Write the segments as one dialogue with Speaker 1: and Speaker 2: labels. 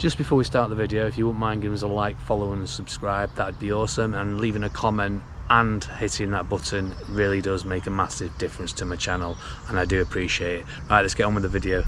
Speaker 1: Just before we start the video, if you wouldn't mind giving us a like, follow and subscribe, that'd be awesome, and leaving a comment and hitting that button really does make a massive difference to my channel, and I do appreciate it. Right, let's get on with the video.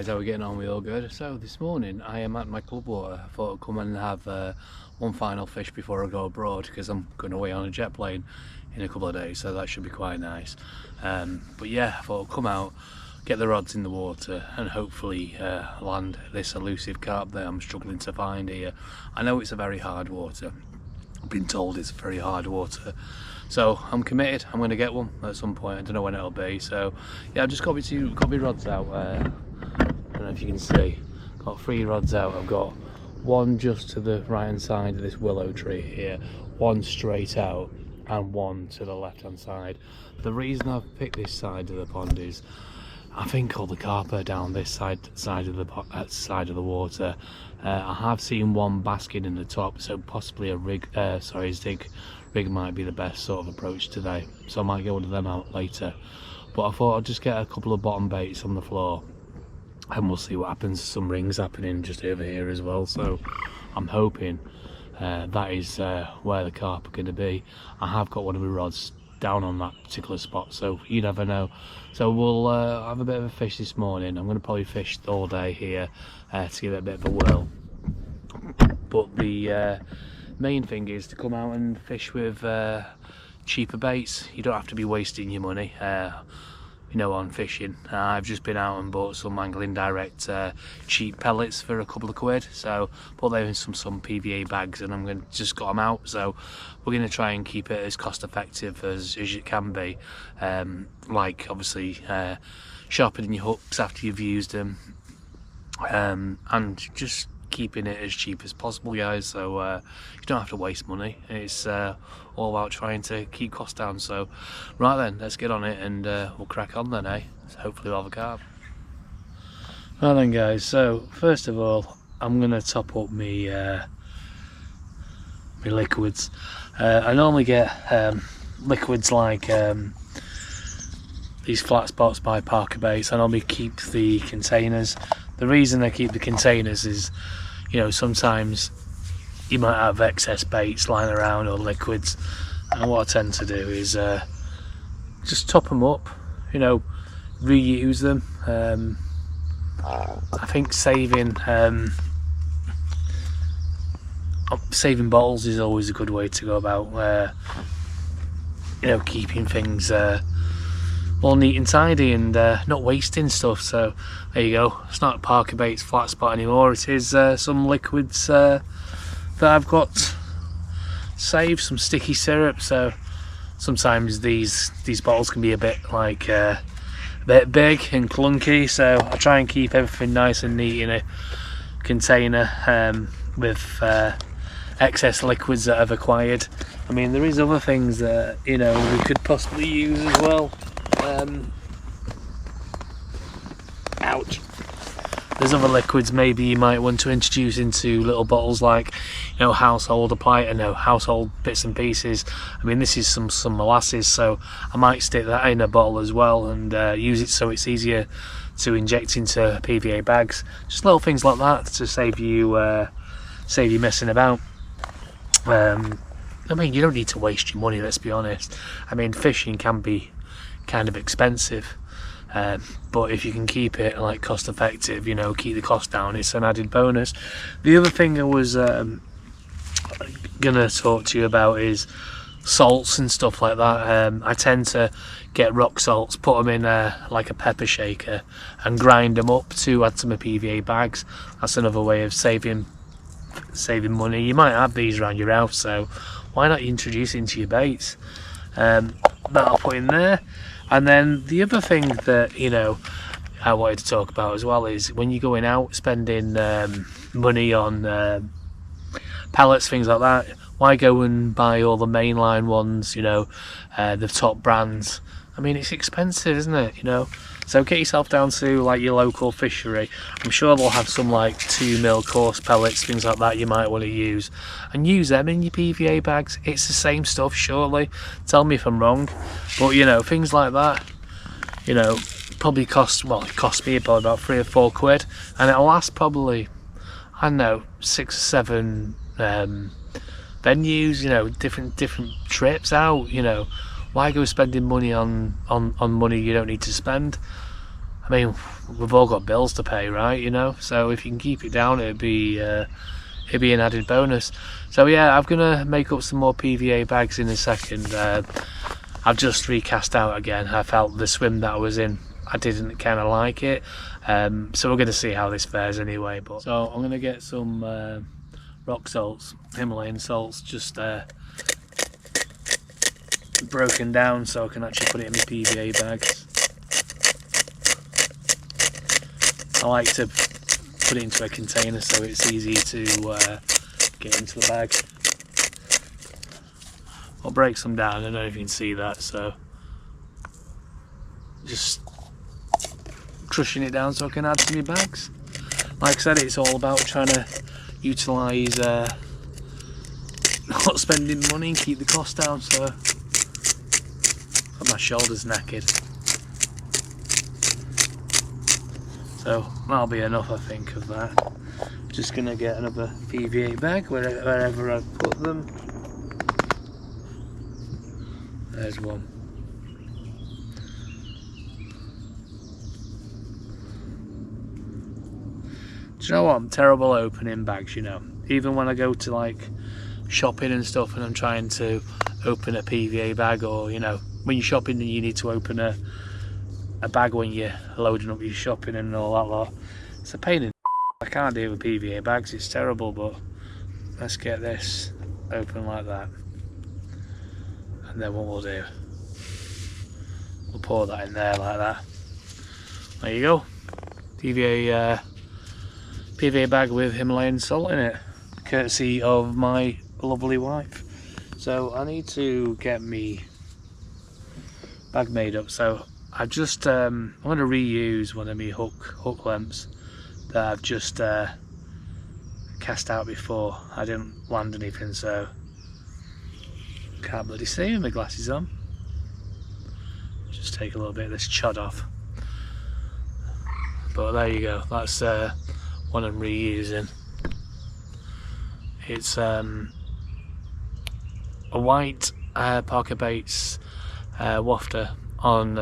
Speaker 1: How are we getting on? We all good? So this morning I am at my club water. I thought I'd come and have one final fish before I go abroad, because I'm going away on a jet plane in a couple of days, so that should be quite nice. But yeah, I thought I'd come out, get the rods in the water, and hopefully land this elusive carp that I'm struggling to find here. I know it's a very hard water. I've been told it's very hard water, so I'm committed. I'm going to get one at some point. I don't know when it'll be. So yeah, I've just got my rods out. I don't know if you can see, got 3 rods out. I've got one just to the right hand side of this willow tree here, one straight out, and one to the left hand side. The reason I've picked this side of the pond is I think all the carp are down this side of the water. I have seen one basking in the top, so possibly a zig rig might be the best sort of approach today, so I might get one of them out later. But I thought I'd just get a couple of bottom baits on the floor and we'll see what happens. Some rings happening just over here as well, so I'm hoping that is where the carp are going to be. I have got one of my rods down on that particular spot, so you never know. So we'll have a bit of a fish this morning. I'm going to probably fish all day here to give it a bit of a whirl, but the main thing is to come out and fish with cheaper baits. You don't have to be wasting your money on fishing. I've just been out and bought some Angling Direct cheap pellets for a couple of quid, so put them in some PVA bags, and I'm going to just got them out. So we're going to try and keep it as cost effective as it can be, like obviously sharpening your hooks after you've used them, and just keeping it as cheap as possible, guys, so you don't have to waste money. It's all about trying to keep costs down. So right then, let's get on it and we'll crack on then, eh? So hopefully we'll have a carp. Right then, guys, so first of all I'm going to top up my liquids. I normally get liquids like these flat spots by Parker Baits. I normally keep the containers. The reason I keep the containers is, sometimes you might have excess baits lying around or liquids, and what I tend to do is just top them up, reuse them. I think saving bottles is always a good way to go about keeping things all neat and tidy and not wasting stuff. So there you go. It's not Parker Baits flat spot anymore. It is some liquids that I've got saved, some sticky syrup. So sometimes these bottles can be a bit big and clunky, so I try and keep everything nice and neat in a container with excess liquids that I've acquired. I mean, there is other things that we could possibly use as well. Ouch. There's other liquids maybe you might want to introduce into little bottles, like household household bits and pieces. I mean, this is some molasses, so I might stick that in a bottle as well and use it so it's easier to inject into PVA bags. Just little things like that to save you messing about. I mean, you don't need to waste your money, let's be honest. I mean, fishing can be kind of expensive, but if you can keep it like cost effective, keep the cost down, it's an added bonus. The other thing I was gonna talk to you about is salts and stuff like that. I tend to get rock salts, put them in like a pepper shaker and grind them up to add to my PVA bags. That's another way of saving money. You might have these around your house, so why not introduce it into your baits? That I'll put in there. And then the other thing that, you know, I wanted to talk about as well is when you're going out spending money on pellets, things like that, why go and buy all the mainline ones, you know, the top brands? I mean, it's expensive, isn't it, you know? So get yourself down to like your local fishery. I'm sure they'll have some like 2mm coarse pellets, things like that you might want to use, and use them in your PVA bags. It's the same stuff, surely. Tell me if I'm wrong, but you know, things like that, you know, probably cost, well, it cost me probably about £3 or £4, and it'll last probably, I don't know, 6 or 7 venues, you know, different trips out. You know, why go spending money on money you don't need to spend? I mean, we've all got bills to pay, right? You know, so if you can keep it down, it'd be an added bonus. So yeah, I'm gonna make up some more PVA bags in a second. I've just recast out again. I felt the swim that I was in, I didn't kind of like it, so we're gonna see how this fares anyway. But so I'm gonna get some rock salts, Himalayan salts, just broken down so I can actually put it in my PVA bags. I like to put it into a container so it's easy to get into the bag. I'll break some down, I don't know if you can see that, so just crushing it down so I can add to my bags. Like I said, it's all about trying to utilise not spending money and keep the cost down. So my shoulder's knackered, so that'll be enough, I think, of that. Just gonna get another PVA bag wherever I put them. There's one. Do you know what? I'm terrible at opening bags, you know. Even when I go to like shopping and stuff and I'm trying to open a PVA bag, or you know, when you're shopping and you need to open a bag when you're loading up your shopping and all that lot, it's a pain in the I can't do it with PVA bags, it's terrible. But let's get this open like that, and then what we'll do, we'll pour that in there like that. There you go, PVA bag with Himalayan salt in it, courtesy of my lovely wife. So I need to get me bag made up. So I've just I'm going to reuse one of my hook lengths that I've just cast out before. I didn't land anything, so can't bloody see with my glasses on. Just take a little bit of this chud off. But there you go, that's one I'm reusing. It's a white Parker Baits wafter on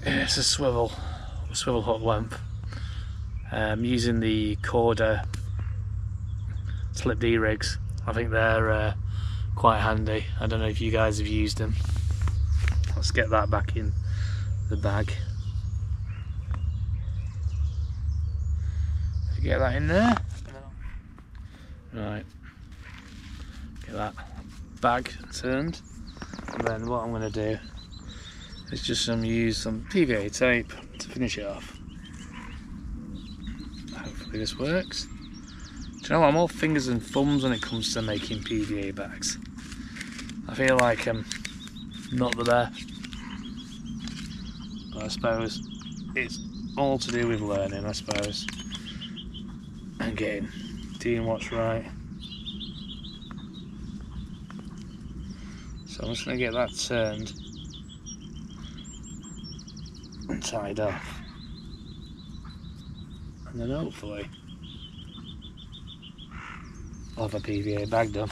Speaker 1: it's a swivel hook length. Using the Corda slip D rigs. I think they're quite handy. I don't know if you guys have used them. Let's get that back in the bag. Get that in there. Right, get that bag turned, and then what I'm going to do is just use some PVA tape to finish it off. Hopefully this works. Do you know what, I'm all fingers and thumbs when it comes to making PVA bags. I feel like I'm not the best, but I suppose it's all to do with learning, I suppose, and doing what's right. So I'm just going to get that turned and tied off, and then hopefully I'll have a PVA bag done.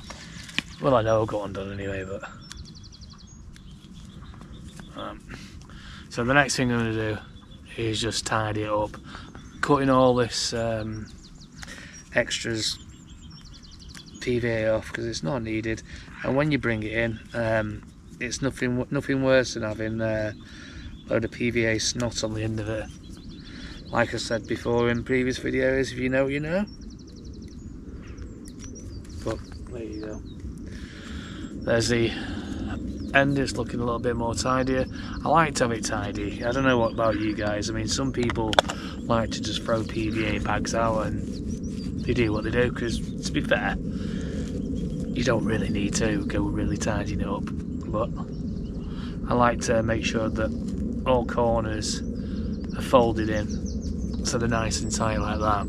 Speaker 1: Well, I know I've got one done anyway, but so the next thing I'm going to do is just tidy it up, cutting all this extras PVA off because it's not needed, and when you bring it in, it's nothing worse than having a load of PVA snot on the end of it. Like I said before in previous videos, if you know, you know. But there you go. There's the end. It's looking a little bit more tidier. I like to have it tidy. I don't know what about you guys. I mean, some people like to just throw PVA bags out, and they do what they do, because to be fair, you don't really need to go really tidying it up. But I like to make sure that all corners are folded in, so they're nice and tight like that.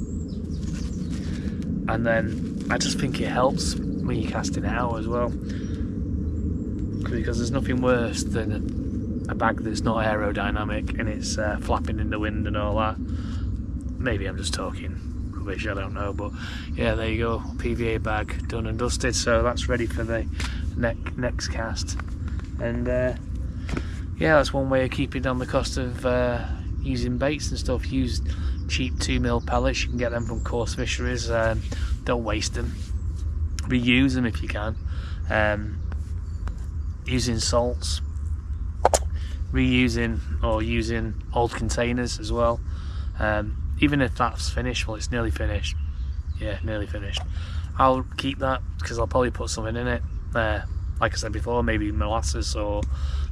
Speaker 1: And then I just think it helps when you're casting it out as well, because there's nothing worse than a bag that's not aerodynamic and it's flapping in the wind and all that. Maybe I'm just talking rubbish, I don't know, but yeah, there you go, PVA bag done and dusted. So that's ready for the next cast. And yeah, that's one way of keeping down the cost of using baits and stuff. Use cheap 2mm pellets. You can get them from coarse fisheries. Don't waste them, reuse them if you can. Using salts, reusing or using old containers as well. Even if that's finished, well, it's nearly finished. Yeah, nearly finished. I'll keep that because I'll probably put something in it. Like I said before, maybe molasses or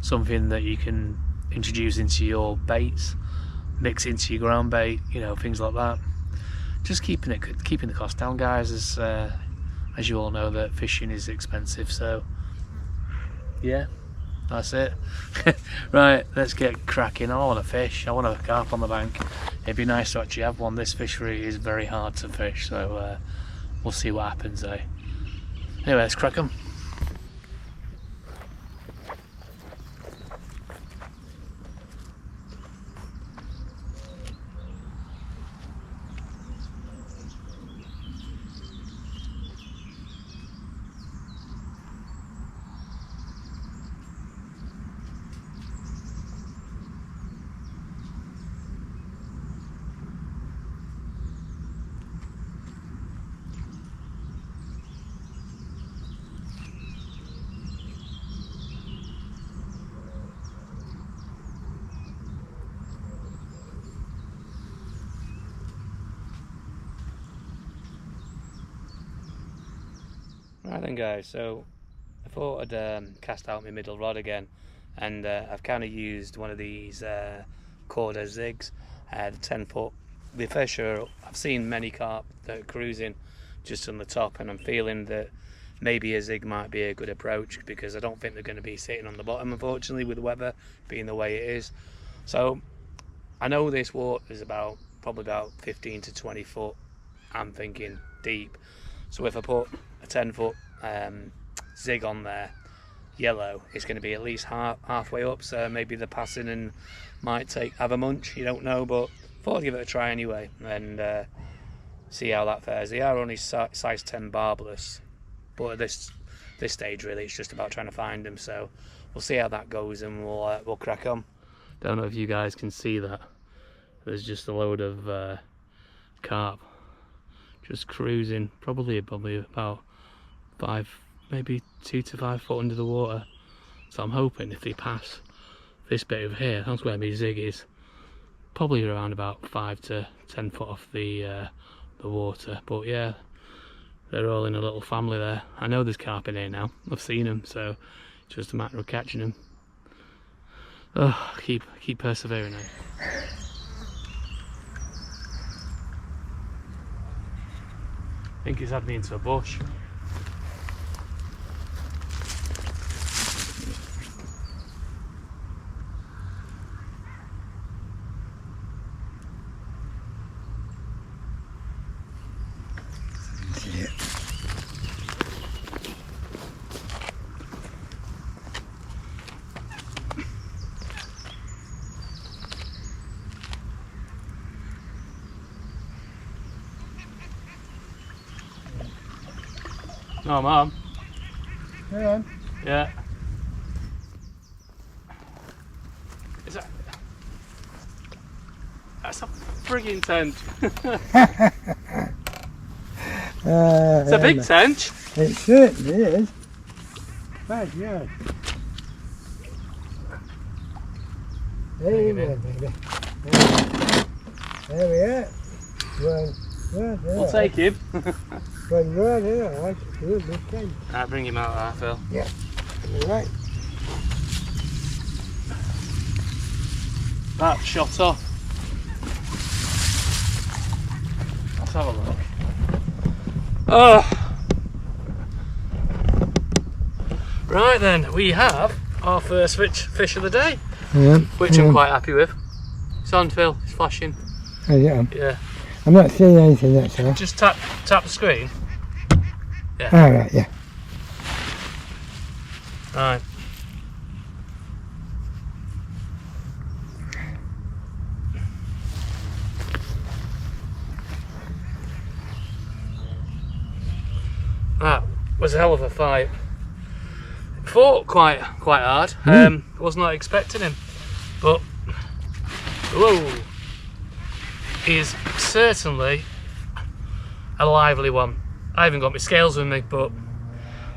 Speaker 1: something that you can introduce into your baits, mix into your ground bait, you know, things like that. Just keeping the cost down, guys. As you all know, that fishing is expensive. So yeah, that's it. Right, let's get cracking. I want a fish. I want a carp on the bank. It'd be nice to actually have one. This fishery is very hard to fish, so we'll see what happens, eh? Anyway, let's crack 'em. Right then, guys, so I thought I'd cast out my middle rod again, and I've kind of used one of these Corda zigs, the 10-foot. The fish are, I've seen many carp that are cruising just on the top, and I'm feeling that maybe a zig might be a good approach, because I don't think they're going to be sitting on the bottom, unfortunately, with the weather being the way it is. So I know this water is probably about 15 to 20 foot, I'm thinking, deep. So if I put a 10-foot zig on there, yellow, it's going to be at least halfway up, so maybe the passing and might have a munch, you don't know, but thought I'd give it a try anyway and see how that fares. They are only size 10 barbless, but at this stage really it's just about trying to find them, so we'll see how that goes and we'll crack on. Don't know if you guys can see that, there's just a load of carp just cruising, probably about 5, maybe 2 to 5 foot under the water. So I'm hoping if they pass this bit over here, that's where my zig is, probably around about 5 to 10 foot off the water. But yeah, they're all in a little family there. I know there's carp in here now, I've seen them, so it's just a matter of catching them. Oh, keep persevering, eh? I think he's had me into a bush.
Speaker 2: Yeah.
Speaker 1: No, Mum.
Speaker 2: Yeah.
Speaker 1: Yeah. Is that... That's a frigging tench. It's a big tench.
Speaker 2: It certainly is. Right, yeah. There you go, baby. There we are. One,
Speaker 1: We'll take him.
Speaker 2: one rod, right? Good, this time.
Speaker 1: I'll bring him out there, Phil.
Speaker 2: Yeah. Right.
Speaker 1: That shot off. Let's have a look. Oh! Right then, we have our first fish of the day, which I'm quite happy with. It's on, Phil, it's flashing.
Speaker 2: Oh, yeah.
Speaker 1: Yeah.
Speaker 2: I'm not seeing anything yet, sir.
Speaker 1: Just tap the screen. Yeah.
Speaker 2: Alright, yeah.
Speaker 1: Right. That was a hell of a fight. Fought quite hard. Was not expecting him, but whoa, he's certainly a lively one. I haven't got my scales with me, but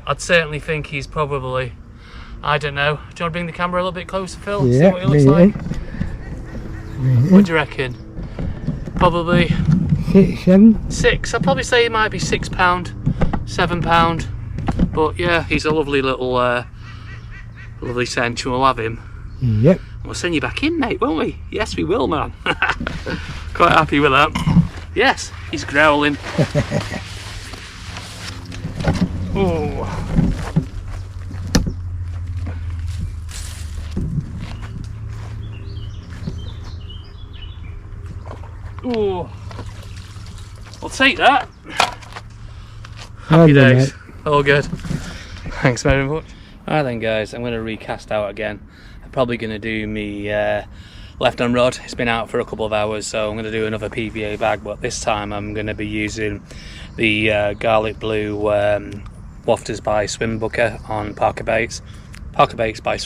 Speaker 1: I'd certainly think he's probably, I don't know. Do you want to bring the camera a little bit closer, Phil?
Speaker 2: Yeah,
Speaker 1: see what he looks like. What do you reckon? Probably
Speaker 2: 6, 7.
Speaker 1: 6. I'd probably say he might be £6, £7. But yeah, he's a lovely little, lovely cinch. We'll have him.
Speaker 2: Yep.
Speaker 1: We'll send you back in, mate, won't we? Yes, we will, man. Quite happy with that. Yes, he's growling. Oh. Oh. I'll take that. Happy days. All good. Thanks very much. Alright then guys, I'm going to recast out again. I'm probably going to do me left on rod. It's been out for a couple of hours, so I'm going to do another PVA bag, but this time I'm going to be using the garlic blue wafters by Swimbucker on Parker Baits. Parker Baits by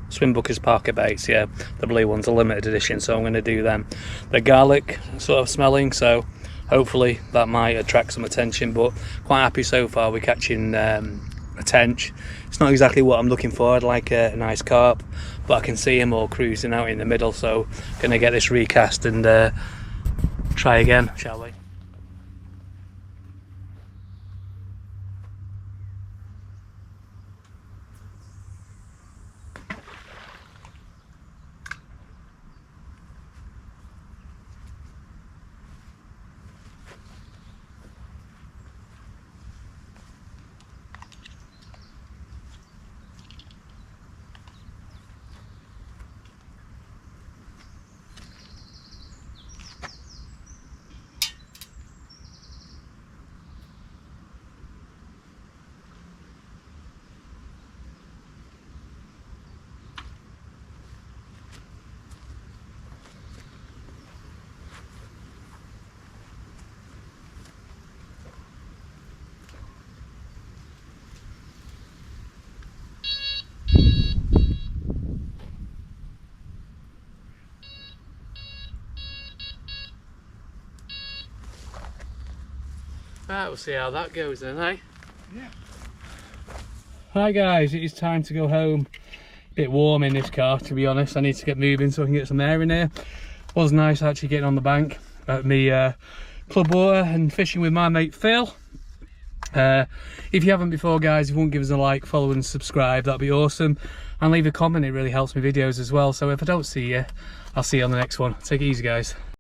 Speaker 1: Swimbucker's Parker Baits, yeah. The blue one's a limited edition, so I'm going to do them. The garlic sort of smelling, so hopefully that might attract some attention, but quite happy so far. We're catching a tench. It's not exactly what I'm looking for. I'd like a nice carp, but I can see him all cruising out in the middle, so gonna get this recast and try again, shall we? Right, we'll see how that goes then, eh?
Speaker 2: Yeah.
Speaker 1: Hi guys, it is time to go home. Bit warm in this car, to be honest. I need to get moving so I can get some air in here. Was nice actually getting on the bank at me club water and fishing with my mate Phil. If you haven't before guys, if you won't give us a like, follow and subscribe, that'd be awesome. And leave a comment, it really helps my videos as well. So if I don't see you, I'll see you on the next one. Take it easy guys.